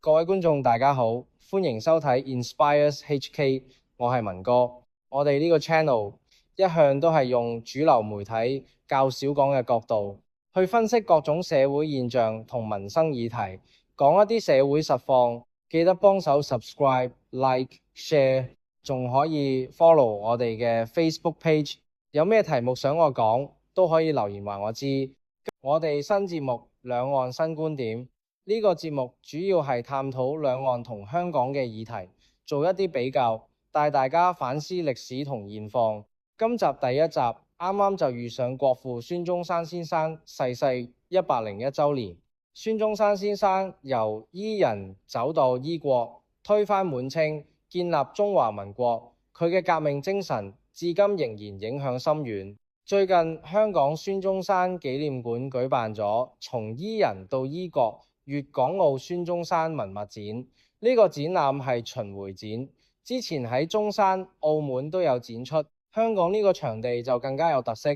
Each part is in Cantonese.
各位觀眾大家好，歡迎收睇 Inspires HK， 我係文哥。我哋呢個 channel 一向都係用主流媒體較少講嘅角度去分析各種社會現象同民生議題，講一啲社會實況。記得幫手 subscribe、like、share， 仲可以 follow 我哋嘅 Facebook page。有咩題目想我講，都可以留言話我知。我哋新節目兩岸新觀點。呢個節目主要係探討兩岸同香港嘅議題，做一啲比較，帶大家反思歷史同現況。今集第一集啱啱就遇上國父孫中山先生逝世101週年。孫中山先生由伊人走到伊國，推翻滿清，建立中華民國。佢嘅革命精神至今仍然影響深遠。最近香港孫中山紀念館舉辦咗從伊人到伊國粵港澳孫中山文物展，呢個展覽係巡迴展，之前喺中山、澳門都有展出，香港呢個場地就更加有特色，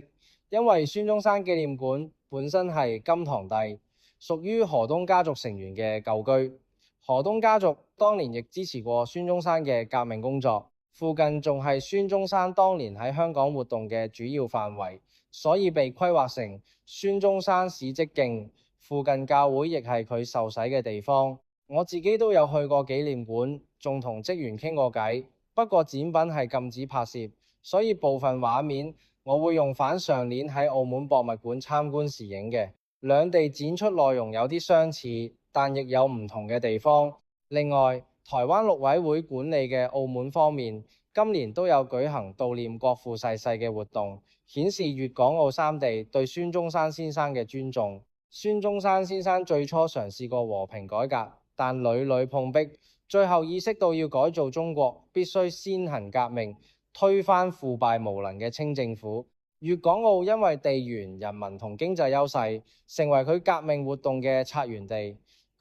因為孫中山紀念館本身係金堂弟，屬於河東家族成員嘅舊居。河東家族當年亦支持過孫中山嘅革命工作，附近仲係孫中山當年喺香港活動嘅主要範圍，所以被規劃成孫中山史蹟徑。附近教會亦係佢受洗嘅地方。我自己都有去過紀念館，仲同職員傾過偈。不過展品係禁止拍攝，所以部分畫面我會用返上年喺澳門博物館參觀時影嘅。兩地展出內容有啲相似，但亦有唔同嘅地方。另外，台灣陸委會管理嘅澳門方面，今年都有舉行悼念國父逝世嘅活動，顯示粵港澳三地對孫中山先生嘅尊重。孫中山先生最初嘗試過和平改革，但屢屢碰壁，最後意識到要改造中國，必須先行革命，推翻腐敗無能嘅清政府。粵港澳因為地緣、人民同經濟優勢，成為佢革命活動嘅策源地。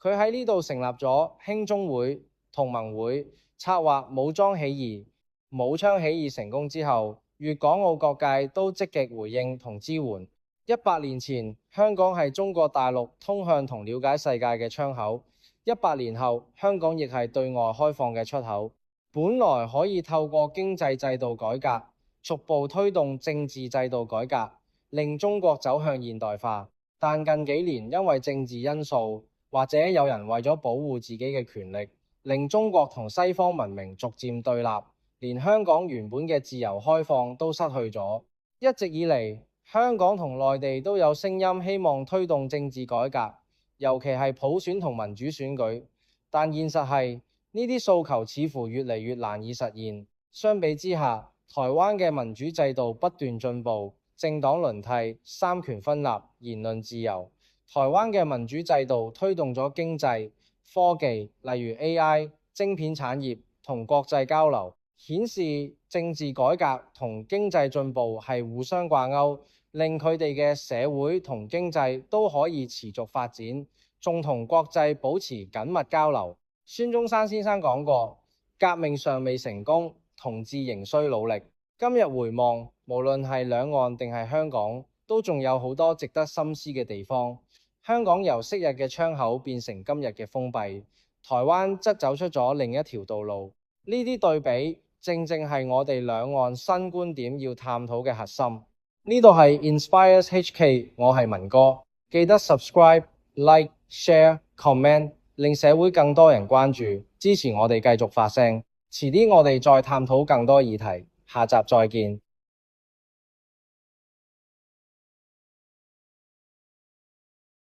佢喺呢度成立咗興中會、同盟會，策劃武裝起義。武昌起義成功之後，粵港澳各界都積極回應同支援。100年前，香港係中國大陸通向同了解世界嘅窗口。100年後，香港亦係對外開放嘅出口。本來可以透過經濟制度改革，逐步推動政治制度改革，令中國走向現代化。但近幾年因為政治因素，或者有人為咗保護自己嘅權力，令中國同西方文明逐漸對立，連香港原本嘅自由開放都失去咗。一直以嚟，香港同內地都有聲音希望推動政治改革，尤其係普選同民主選舉。但現實係呢啲訴求似乎越嚟越難以實現。相比之下，台灣嘅民主制度不斷進步，政黨輪替、三權分立、言論自由。台灣嘅民主制度推動咗經濟、科技，例如 AI、晶片產業同國際交流，顯示政治改革同經濟進步係互相掛鈎，令佢哋嘅社會同經濟都可以持續發展，仲同國際保持緊密交流。孫中山先生講過，革命尚未成功，同志仍需努力。今日回望，無論係兩岸定係香港，都仲有好多值得深思嘅地方。香港由昔日嘅窗口變成今日嘅封閉，台灣則走出咗另一條道路。呢啲對比正正係我哋兩岸新觀點要探討嘅核心。呢度係 Inspires HK， 我係文哥，記得 subscribe、like、share、comment， 令社會更多人關注，支持我哋繼續發聲。遲啲我哋再探討更多議題，下集再見。